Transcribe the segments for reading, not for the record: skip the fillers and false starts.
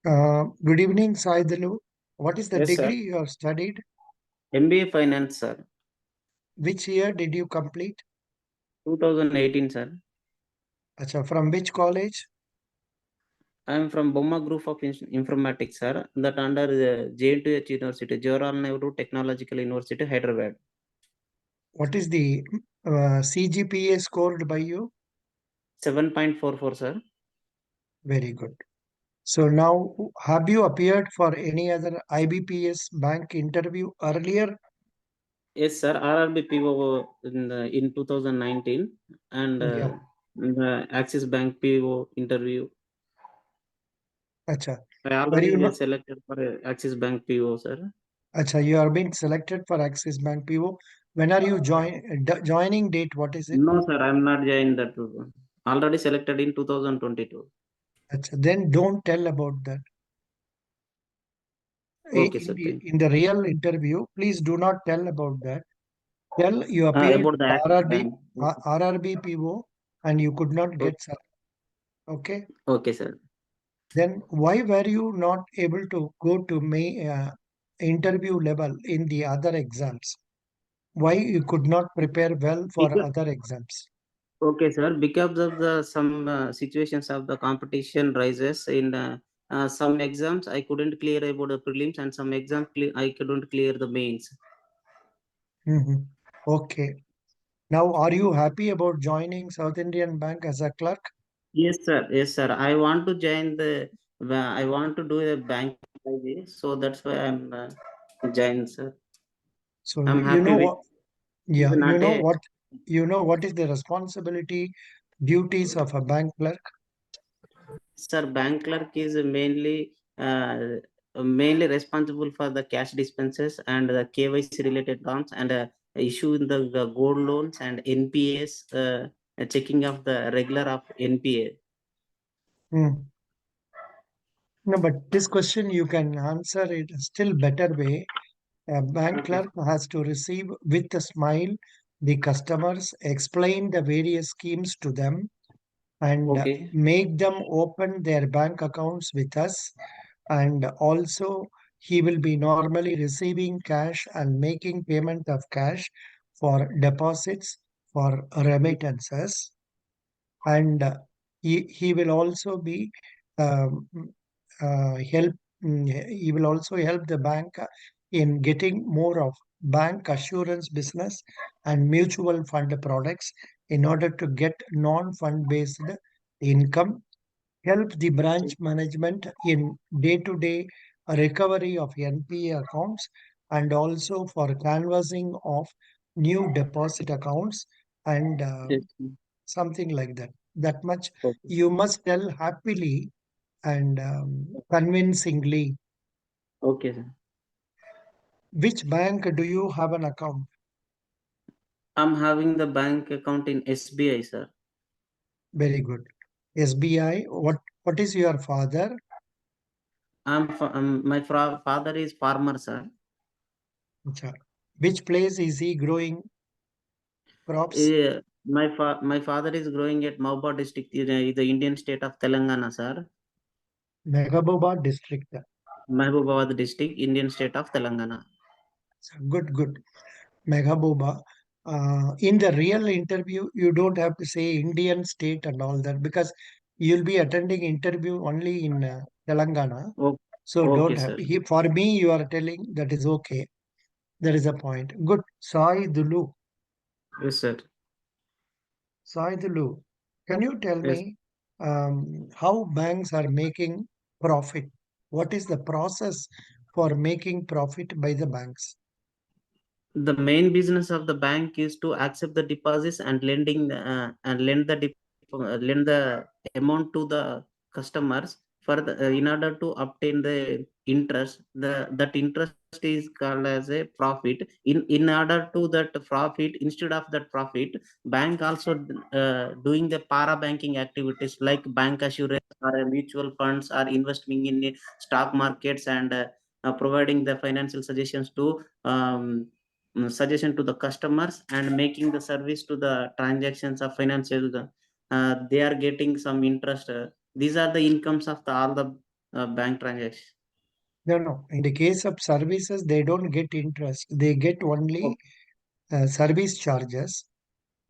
Good evening, Saidalu. What is the Yes, sir. degree you have studied? MBA Finance, sir. Which year did you complete? 2018, sir. Acha, from which college? I am from Bomma Group of Informatics, sir. That under the JNTH University, Jawaharlal Nehru Technological University, Hyderabad. What is the CGPA scored by you? 7.44, sir. Very good. So now, have you appeared for any other IBPS bank interview earlier? Yes, sir. RRB PO in 2019 and Yeah. the Axis Bank PO interview. Acha. I Were you already not? selected for Axis Bank PO, sir. Acha, you are being selected for Axis Bank PO. When are you joining date? What is it? No, sir. I am not joined that. Already selected in 2022. Acha, then don't tell about that. Okay, sir. Thank In the real interview, please do not tell about that. Tell you you. appeared About the for Axis Bank. RRB PO and you could not Okay, get selected. Okay. okay, sir. Then why were you not able to go to interview level in the other exams? Why you could not prepare well for Because, other exams? okay, sir. Because of the some situations of the competition rises in some exams, I couldn't clear about the prelims, and some exams I couldn't clear the mains. Mhm. Okay. Now, are you happy about joining South Indian Bank as a clerk? Yes, sir. Yes, sir. I want to join the. I want to do the bank, so that's why I'm joined, sir. So I'm you happy know with. what? It's Yeah, not a. you know what is the responsibility, duties of a bank clerk? Sir, bank clerk is mainly responsible for the cash dispenses and the KYC related loans and issuing the gold loans and NPAs, checking of the regular of NPA. Hmm. No, but this question you can answer it a still better way. A bank Okay. clerk has to receive with a smile the customers, explain the various schemes to them, and Okay. make them open their bank accounts with us. And also, he will be normally receiving cash and making payment of cash for deposits, for remittances, and he will also be um, help he will also help the bank in getting more of bank assurance business and mutual fund products in order to get non-fund based income, help the branch management in day-to-day recovery of NPA accounts, and also for canvassing of new deposit accounts and Yes. something like that. That much Okay. you must tell happily and convincingly. Okay, sir. Which bank do you have an account? I'm having the bank account in SBI, sir. Very good. SBI. What is your father? My father is farmer, sir. Acha. Which place is he growing crops? My father is growing at Mauba district, in the Indian state of Telangana, sir. Megaboba district. Mahbubabad district, Indian state of Telangana. Good, good. Megaboba. In the real interview, you don't have to say Indian state and all that because you'll be attending interview only in Telangana. Oh, So okay, don't have. sir. For me, you are telling that is okay. That is a point. Good. Sai Dulu. Yes, sir. Sai Dulu. Can you tell Yes. me how banks are making profit? What is the process for making profit by the banks? The main business of the bank is to accept the deposits and lend the amount to the customers for in order to obtain the interest. That interest is called as a profit. In order to that profit, instead of that profit, bank also doing the para banking activities like bank assurance or mutual funds or investing in stock markets and providing the financial suggestions to suggestion to the customers and making the service to the transactions of financial they are getting some interest. These are the incomes of all the bank transaction. No, no. In the case of services, they don't get interest. They get only Oh, service charges.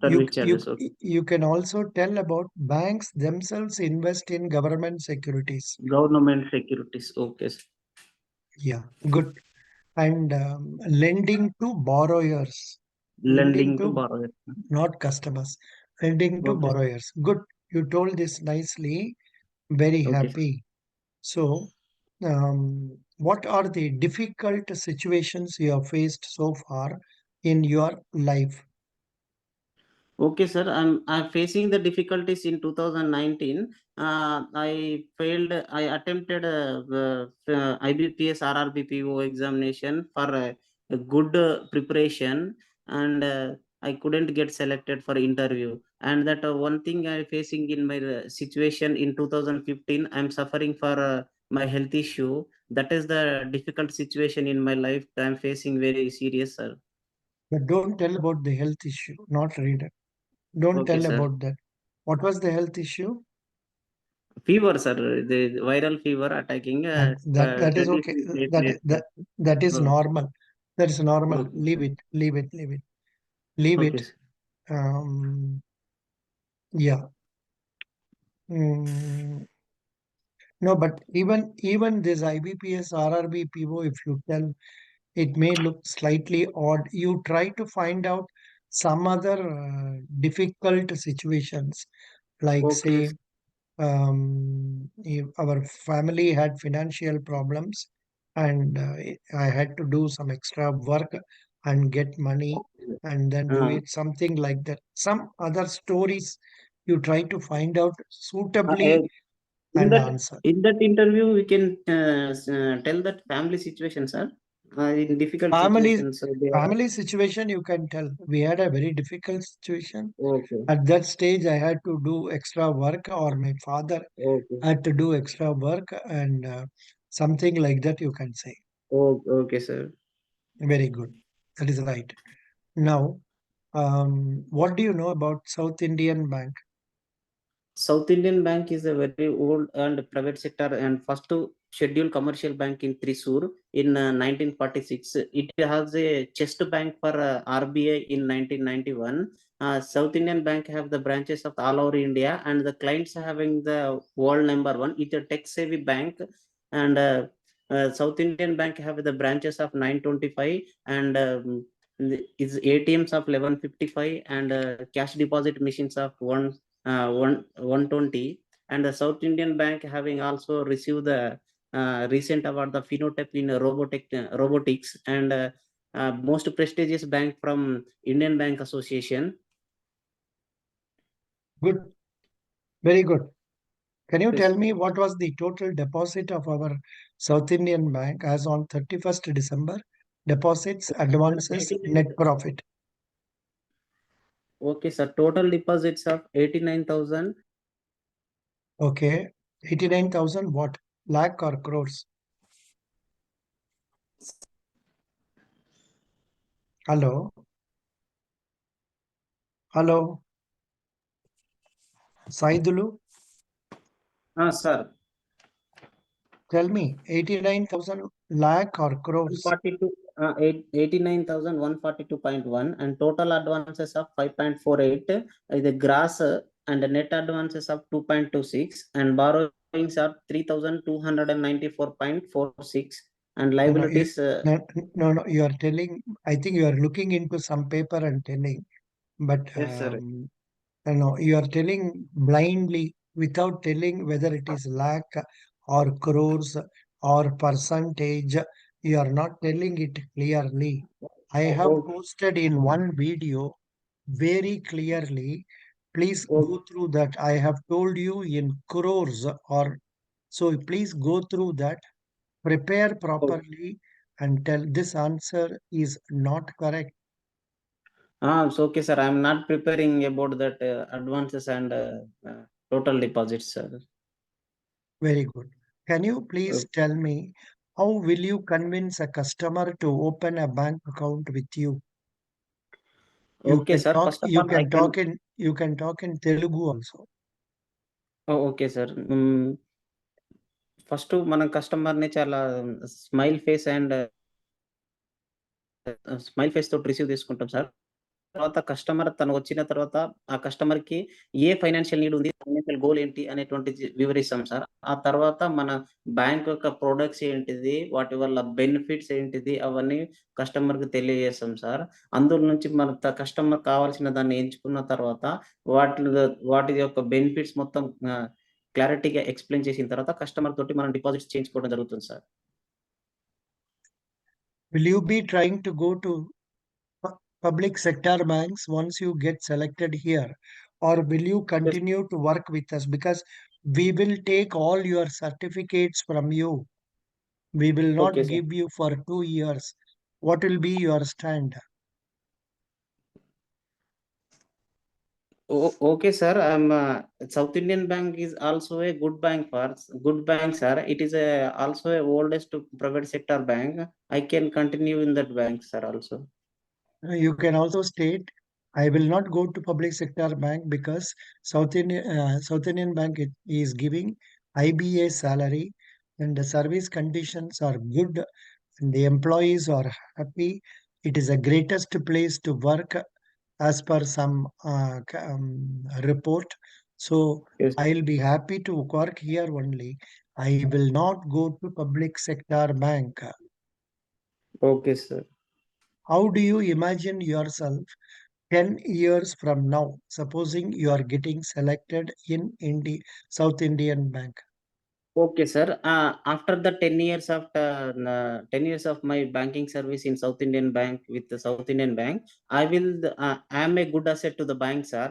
You service you charges. Okay. you can also tell about banks themselves invest in government securities. Government securities. Okay, sir. Yeah, good. And lending to borrowers, lending Lending to to borrower. not customers, lending to Okay. borrowers. Good. You told this nicely. Very Okay, sir. happy. So, what are the difficult situations you have faced so far in your life? Okay, sir. I'm facing the difficulties in 2019. I failed. I attempted IBPS RRBPO examination for a good preparation, and I couldn't get selected for interview. And that one thing I'm facing in my situation in 2015, I'm suffering for my health issue. That is the difficult situation in my life. I'm facing very serious, sir. But don't tell about the health issue, not reader. Don't Okay, tell sir. about that. What was the health issue? Fever, sir. The viral fever attacking That is okay. 26 That platelets. that that is Oh, normal. That is normal. okay. Leave it. Leave it. Leave it. Leave Okay, it. sir. Yeah. Mm, no, but even this IBPS RRB PO, if you tell, it may look slightly odd. You try to find out some other difficult situations, like Okay, say, if our family had financial problems, and I had to do some extra work and get money, okay. and then do Uh, it something like that. Some other stories you try to find out uh, uh, suitably in and that answer. in that interview, we can tell that family situation, sir. In difficult Family situations, they are family situation you can tell. We had a very difficult situation. okay. At that stage, I had to do extra work, or my father Okay. had to do extra work, and something like that you can say. Okay, sir. Very good. That is right. Now, what do you know about South Indian Bank? South Indian Bank is a very old and private sector and first scheduled commercial bank in Thrissur in 1946. It has a chest bank for RBI in 1991. South Indian Bank have the branches of all over India and the clients having the world number one. It's a tech-savvy bank and South Indian Bank have the branches of 925 and its ATMs of 1155 and cash deposit machines of 120, and the South Indian Bank having also received the recent award the phenotype in robotics and most prestigious bank from Indian Bank Association. Good. Very good. Can you Yes. tell me what was the total deposit of our South Indian Bank as on 31st December? Deposits, advances, net profit. Okay, sir. Total deposits of 89,000. Okay. 89,000 what? Lakh or crores? Hello? Hello? Saidulu? Sir. Tell me, 89,000 lakh or crores? 142, 89,142.1 and total advances of 5.48, the gross and the net advances of 2.26 and borrowings of 3,294.46 and No, no, liabilities. no, you are telling, I think you are looking into some paper and telling, but Yes, sir. no, you are telling blindly without telling whether it is lakh or crores or percentage. You are not telling it clearly. I have Okay. posted in one video very clearly. Please Okay. go through that. I have told you in crores, or so please go through that, prepare properly, and tell this answer is not correct. So okay, sir. I'm not preparing about that advances and total deposits, sir. Very good. Can you please tell me how will you convince a customer to open a bank account with you? You Okay, can sir. talk First of all, I can. you can talk in Telugu also. Oh, okay, sir. First మనం కస్టమర్‌ని చాలా smile face and smile face తోటి receive చేసుకుంటాం sir. తర్వాత customer తను వచ్చిన తర్వాత, ఆ కస్టమర్‌కి ఏ ఫైనాన్షియల్ నీడ్ ఉంది, ఫైనాన్షియల్ గోల్ ఏంటి అనేటువంటిది వివరిస్తాం సార్. ఆ తర్వాత మన బ్యాంక్ యొక్క ప్రొడక్ట్స్ ఏంటిది, వాటి వల్ల బెనిఫిట్స్ ఏంటిది, అవన్నీ కస్టమర్‌కి తెలియజేస్తాం సార్. అందులో నుంచి మన కస్టమర్ కావాల్సిన దాన్ని ఎంచుకున్న తర్వాత, వాటిలో వాటి యొక్క బెనిఫిట్స్ మొత్తం క్లారిటీగా ఎక్స్‌ప్లెయిన్ చేసిన తర్వాత కస్టమర్ తోటి మనం డిపాజిట్స్ చేయించుకోవడం జరుగుతుంది sir. Will you be trying to go to public sector banks once you get selected here? Or will you Yes. continue to work with us? Because we will take all your certificates from you. We will Okay, not sir. give you for 2 years. What will be your stand? Okay, sir. South Indian Bank is also a good bank, sir. It is also a oldest private sector bank. I can continue in that bank, sir. Also. You can also state, I will not go to public sector bank because South Indian Bank is giving IBA salary and the service conditions are good and the employees are happy. It is the greatest place to work as per some report. So Yes. I'll be happy to work here only. I will not go to public sector bank. Okay, sir. How do you imagine yourself 10 years from now, supposing you are getting selected in South Indian Bank? Okay, sir. After the 10 years of 10 years of my banking service in South Indian Bank with the South Indian Bank, I am a good asset to the bank, sir.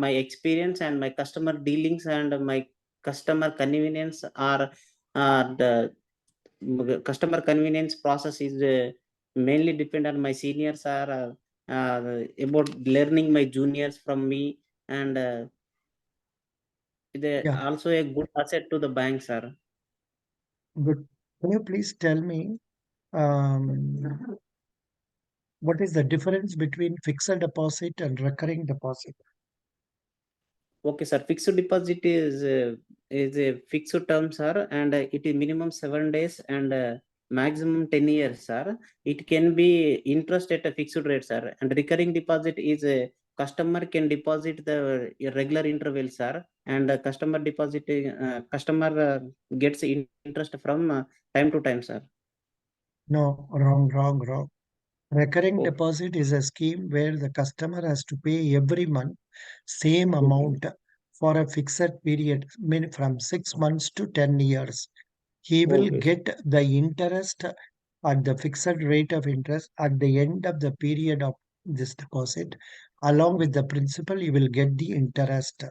My experience and my customer dealings and my customer convenience are the customer convenience process is mainly depend on my seniors are about learning my juniors from me and they Yeah, also a good asset to the bank, sir. good. Can you please tell me um, what is the difference between fixed deposit and recurring deposit? Okay, sir. Fixed deposit is a fixed term, sir, and it is minimum 7 days and maximum 10 years, sir. It can be interest at a fixed rate, sir. And recurring deposit is a customer can deposit the regular interval, sir, and customer gets interest from time to time, sir. No, wrong, wrong, wrong. Recurring Okay, deposit is a scheme where the customer has to pay every month same okay, amount for a fixed period, mean from 6 months to 10 years. He will okay, sir. get the interest at the fixed rate of interest at the end of the period of this deposit. Along with the principal, you will get the interest.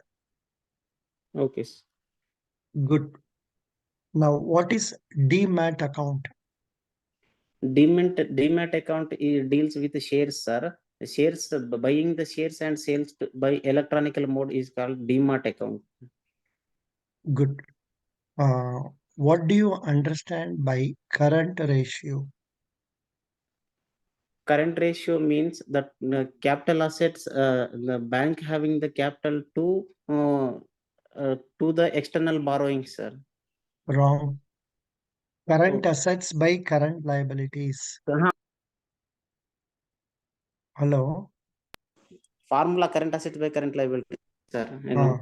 Okay. Good. Now, what is demat account? Demat account deals with the shares, sir. Shares, buying the shares and sales by electronical mode is called demat account. Good. Uh, what do you understand by current ratio? Current ratio means that capital assets, the bank having the capital to the external borrowing, sir. Wrong. Current Okay. assets by current liabilities. Uh-huh. Hello. Formula current assets by current liability, sir. I Uh, know.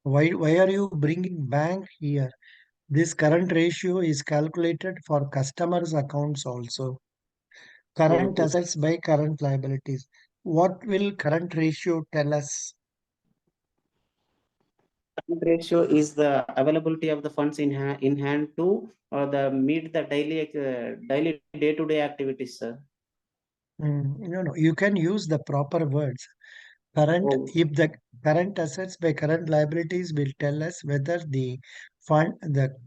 why are you bringing bank here? This current ratio is calculated for customers' accounts also. Current Okay. assets by current liabilities. What will current ratio tell us? Current ratio is the availability of the funds in hand to the meet the daily day to day activities, sir. No, no, you can use the proper words. Current, Oh, if the current assets by current liabilities will tell us whether the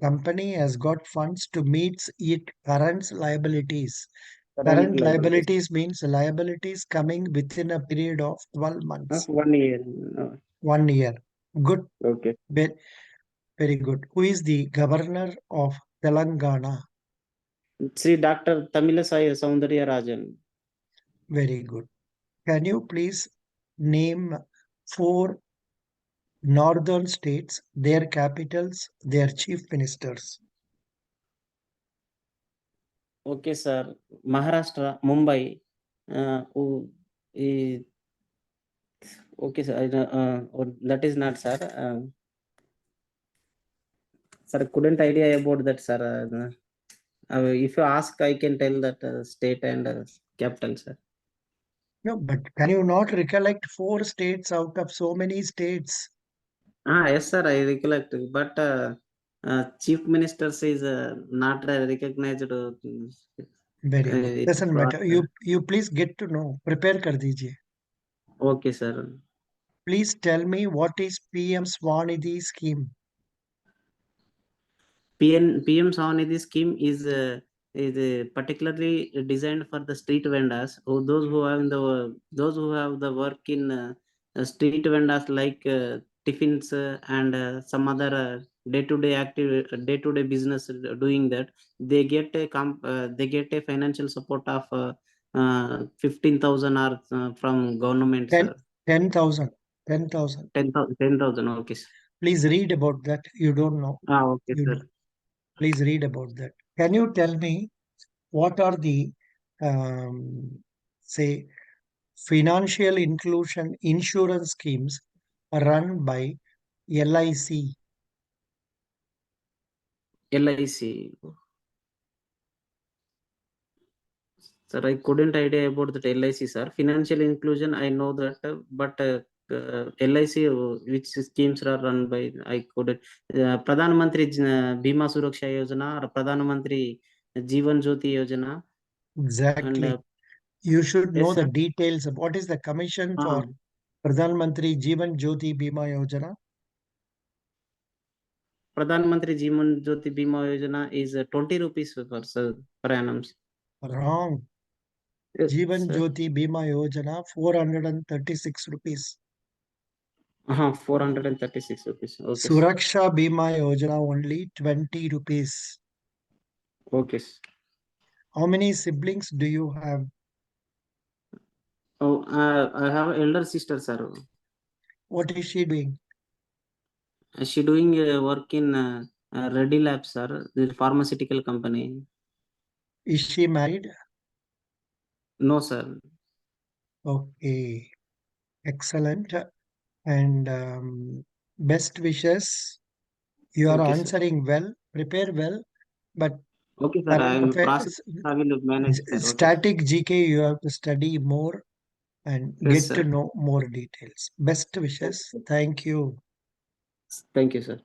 company has got funds to meet its current liabilities. current Current liabilities. liabilities means liabilities coming within a period of 12 months, 1 year. 1 year. Good, Okay. ve- very good. Who is the governor of Telangana? See, Dr. Tamilisai Soundarya Rajan. Very good. Can you please name four northern states, their capitals, their chief ministers? Okay, sir. Maharashtra, Mumbai. Oh, eh, okay, sir. That is not, sir. Sir, couldn't idea about that, sir. If you ask, I can tell that state and capital, sir. No, but can you not recollect four states out of so many states? Yes, sir. I recollect, but chief minister says not recognized. Very good. It Doesn't fraud, matter. sir. You please get to know. Prepare kar dijiye. Okay, sir. Please tell me what is PM Swanidhi scheme. PM Savanidhi scheme is particularly designed for the street vendors, or those who have the work in street vendors like tiffins and some other day-to-day active day-to-day business doing that. They get a financial support of 15,000 or from government, 10, sir. 10,000. 10,000. 10,000. 10,000. Okay, sir. Please read about that. You don't know. Okay, You sir. please read about that. Can you tell me what are the say financial inclusion insurance schemes run by LIC? LIC. Sir, I couldn't idea about that LIC, sir. Financial inclusion, I know that, but LIC, which schemes are run by, I couldn't. Pradhan Mantri Bima Suraksha Yojana or Pradhan Mantri Jeevan Jyoti Yojana, and Exactly. You should know yes, the sir. details of what is the commission Uh, for Pradhan Mantri Jeevan Jyoti Bima Yojana. Pradhan Mantri Jeevan Jyoti Bima Yojana is 20 rupees per, sir, per annum. Wrong. Yes, Jeevan sir. Jyoti Bima Yojana 436 rupees. 436 rupees. Okay, sir. Suraksha Bima Yojana only 20 rupees. Okay, sir. How many siblings do you have? Oh, I have elder sister, sir. What is she doing? She doing work in Reddy Labs, sir, the pharmaceutical company. Is she married? No, sir. Okay, excellent. And best wishes. You are Okay, sir. answering well, prepare well, but Okay, sir. I current am process. affairs, I will manage, sir. Okay, sir. static GK, you have to study more and Yes, get to sir. know more details. Best wishes. Okay. Thank you. Thank you, sir.